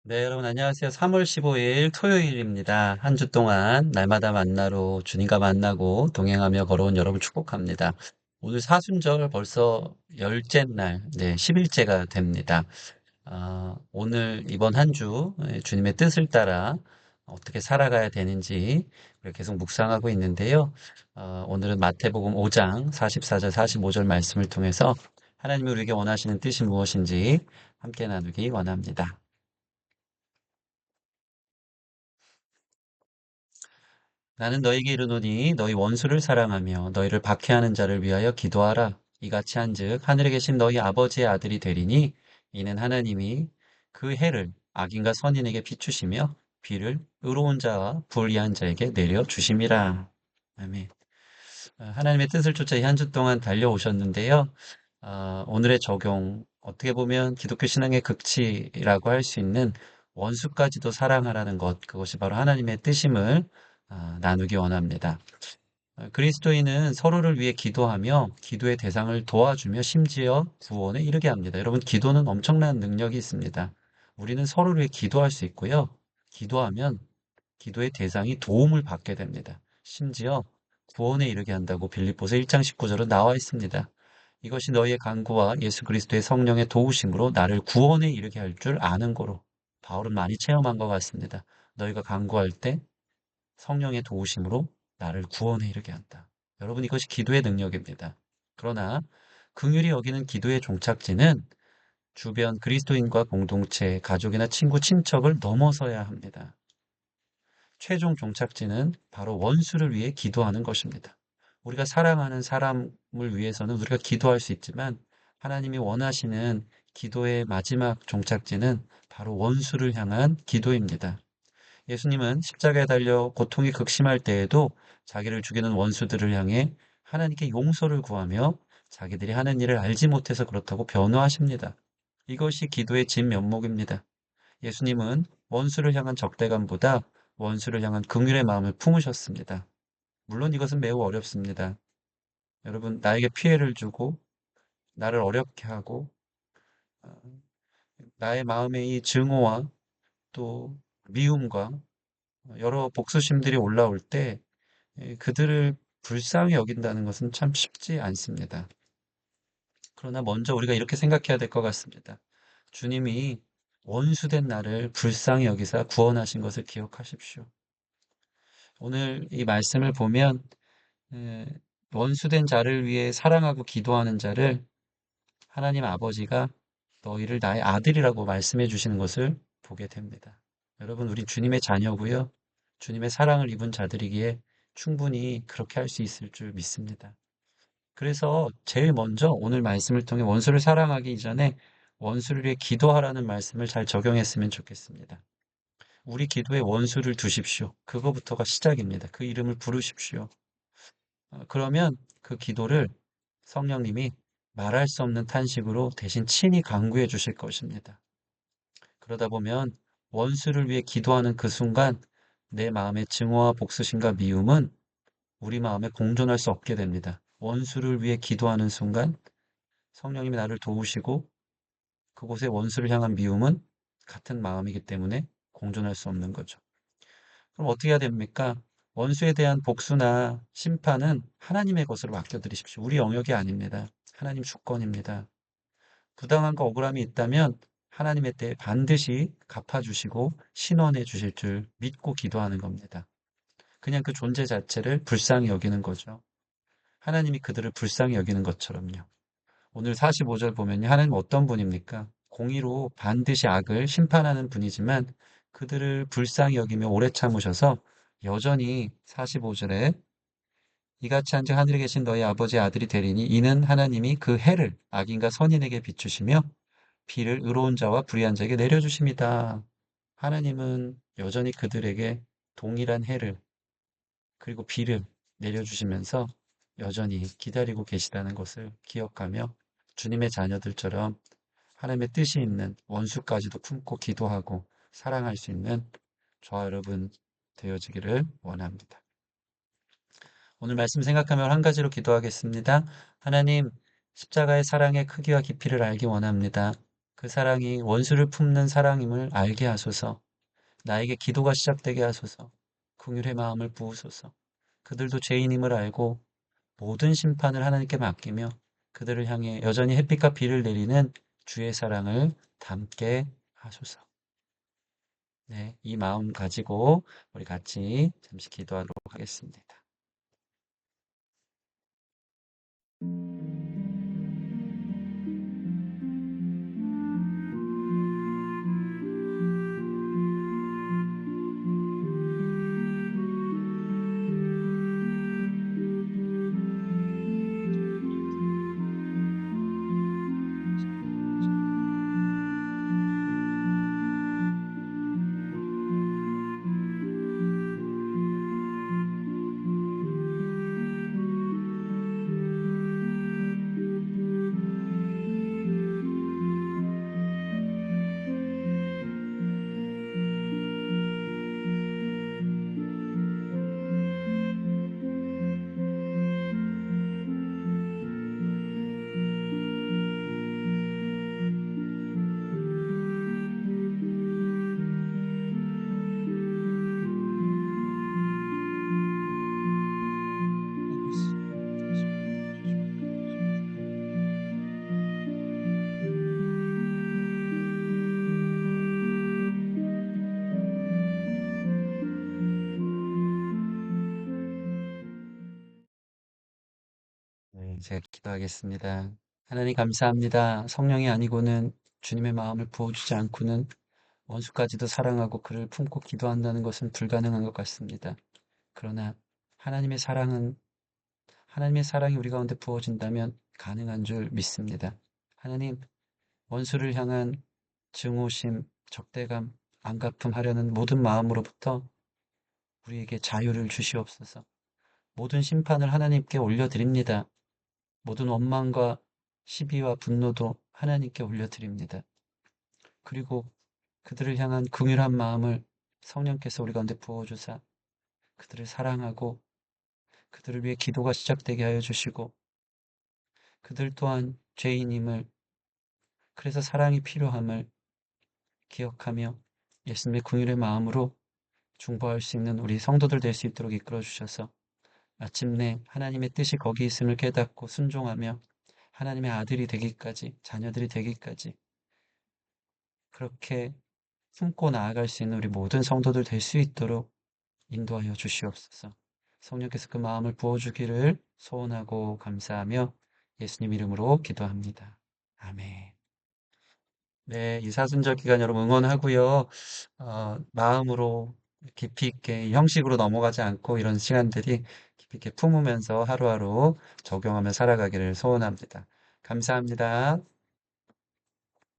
네, 여러분 안녕하세요. 3월 15일 토요일입니다. 한 주 동안 날마다 만나로 주님과 만나고 동행하며 걸어온 여러분 축복합니다. 오늘 사순절 벌써 열째 날, 네, 10일째가 됩니다. 오늘 이번 한 주 주님의 뜻을 따라 어떻게 살아가야 되는지 계속 묵상하고 있는데요. 오늘은 마태복음 5장 44절 45절 말씀을 통해서 하나님이 우리에게 원하시는 뜻이 무엇인지 함께 나누기 원합니다. 나는 너에게 이르노니 너희 원수를 사랑하며 너희를 박해하는 자를 위하여 기도하라. 이같이 한즉 하늘에 계신 너희 아버지의 아들이 되리니 이는 하나님이 그 해를 악인과 선인에게 비추시며 비를 의로운 자와 불의한 자에게 내려 주심이라. 아멘. 하나님의 뜻을 쫓아 이 한 주 동안 달려오셨는데요. 오늘의 적용, 어떻게 보면 기독교 신앙의 극치라고 할 수 있는 원수까지도 사랑하라는 것, 그것이 바로 하나님의 뜻임을 나누기 원합니다. 그리스도인은 서로를 위해 기도하며 기도의 대상을 도와주며 심지어 구원에 이르게 합니다. 여러분, 기도는 엄청난 능력이 있습니다. 우리는 서로를 위해 기도할 수 있고요. 기도하면 기도의 대상이 도움을 받게 됩니다. 심지어 구원에 이르게 한다고 빌립보서 1장 19절은 나와 있습니다. 이것이 너희의 간구와 예수 그리스도의 성령의 도우심으로 나를 구원에 이르게 할 줄 아는 거로. 바울은 많이 체험한 것 같습니다. 너희가 간구할 때 성령의 도우심으로 나를 구원에 이르게 한다. 여러분, 이것이 기도의 능력입니다. 그러나 긍휼히 여기는 기도의 종착지는 주변 그리스도인과 공동체, 가족이나 친구, 친척을 넘어서야 합니다. 최종 종착지는 바로 원수를 위해 기도하는 것입니다. 우리가 사랑하는 사람을 위해서는 우리가 기도할 수 있지만 하나님이 원하시는 기도의 마지막 종착지는 바로 원수를 향한 기도입니다. 예수님은 십자가에 달려 고통이 극심할 때에도 자기를 죽이는 원수들을 향해 하나님께 용서를 구하며 자기들이 하는 일을 알지 못해서 그렇다고 변호하십니다. 이것이 기도의 진면목입니다. 예수님은 원수를 향한 적대감보다 원수를 향한 긍휼의 마음을 품으셨습니다. 물론 이것은 매우 어렵습니다. 여러분, 나에게 피해를 주고 나를 어렵게 하고 어, 나의 마음에 이 증오와 또 미움과 여러 복수심들이 올라올 때 그들을 불쌍히 여긴다는 것은 참 쉽지 않습니다. 그러나 먼저 우리가 이렇게 생각해야 될 것 같습니다. 주님이 원수된 나를 불쌍히 여기사 구원하신 것을 기억하십시오. 오늘 이 말씀을 보면 에, 원수된 자를 위해 사랑하고 기도하는 자를 하나님 아버지가 너희를 나의 아들이라고 말씀해 주시는 것을 보게 됩니다. 여러분, 우리 주님의 자녀고요. 주님의 사랑을 입은 자들이기에 충분히 그렇게 할 수 있을 줄 믿습니다. 그래서 제일 먼저 오늘 말씀을 통해 원수를 사랑하기 이전에 원수를 위해 기도하라는 말씀을 잘 적용했으면 좋겠습니다. 우리 기도에 원수를 두십시오. 그거부터가 시작입니다. 그 이름을 부르십시오. 그러면 그 기도를 성령님이 말할 수 없는 탄식으로 대신 친히 강구해 주실 것입니다. 그러다 보면 원수를 위해 기도하는 그 순간 내 마음의 증오와 복수심과 미움은 우리 마음에 공존할 수 없게 됩니다. 원수를 위해 기도하는 순간 성령님이 나를 도우시고 그곳에 원수를 향한 미움은 같은 마음이기 때문에 공존할 수 없는 거죠. 그럼 어떻게 해야 됩니까? 원수에 대한 복수나 심판은 하나님의 것으로 맡겨드리십시오. 우리 영역이 아닙니다. 하나님 주권입니다. 부당함과 억울함이 있다면 하나님의 때에 반드시 갚아주시고 신원해 주실 줄 믿고 기도하는 겁니다. 그냥 그 존재 자체를 불쌍히 여기는 거죠. 하나님이 그들을 불쌍히 여기는 것처럼요. 오늘 45절 보면요. 하나님 어떤 분입니까? 공의로 반드시 악을 심판하는 분이지만 그들을 불쌍히 여기며 오래 참으셔서 여전히 45절에 이같이 한즉 하늘에 계신 너희 아버지의 아들이 되리니 이는 하나님이 그 해를 악인과 선인에게 비추시며 비를 의로운 자와 불의한 자에게 내려주십니다. 하나님은 여전히 그들에게 동일한 해를 그리고 비를 내려주시면서 여전히 기다리고 계시다는 것을 기억하며 주님의 자녀들처럼 하나님의 뜻이 있는 원수까지도 품고 기도하고 사랑할 수 있는 저와 여러분 되어지기를 원합니다. 오늘 말씀 생각하며 한 가지로 기도하겠습니다. 하나님, 십자가의 사랑의 크기와 깊이를 알기 원합니다. 그 사랑이 원수를 품는 사랑임을 알게 하소서. 나에게 기도가 시작되게 하소서. 긍휼의 마음을 부으소서. 그들도 죄인임을 알고 모든 심판을 하나님께 맡기며 그들을 향해 여전히 햇빛과 비를 내리는 주의 사랑을 담게 하소서. 네, 이 마음 가지고 우리 같이 잠시 기도하도록 하겠습니다. 네, 제가 기도하겠습니다. 하나님 감사합니다. 성령이 아니고는 주님의 마음을 부어주지 않고는 원수까지도 사랑하고 그를 품고 기도한다는 것은 불가능한 것 같습니다. 그러나 하나님의 사랑은 하나님의 사랑이 우리 가운데 부어진다면 가능한 줄 믿습니다. 하나님, 원수를 향한 증오심, 적대감, 안갚음하려는 모든 마음으로부터 우리에게 자유를 주시옵소서. 모든 심판을 하나님께 올려드립니다. 모든 원망과 시비와 분노도 하나님께 올려드립니다. 그리고 그들을 향한 긍휼한 마음을 성령께서 우리 가운데 부어주사 그들을 사랑하고 그들을 위해 기도가 시작되게 하여 주시고 그들 또한 죄인임을 그래서 사랑이 필요함을 기억하며 예수님의 긍휼의 마음으로 중보할 수 있는 우리 성도들 될 수 있도록 이끌어 주셔서 마침내 하나님의 뜻이 거기 있음을 깨닫고 순종하며 하나님의 아들이 되기까지 자녀들이 되기까지 그렇게 품고 나아갈 수 있는 우리 모든 성도들 될 수 있도록 인도하여 주시옵소서. 성령께서 그 마음을 부어주기를 소원하고 감사하며 예수님 이름으로 기도합니다. 아멘. 네, 이 사순절 기간 여러분 응원하고요. 마음으로 깊이 있게 형식으로 넘어가지 않고 이런 시간들이 깊이 있게 품으면서 하루하루 적용하며 살아가기를 소원합니다. 감사합니다.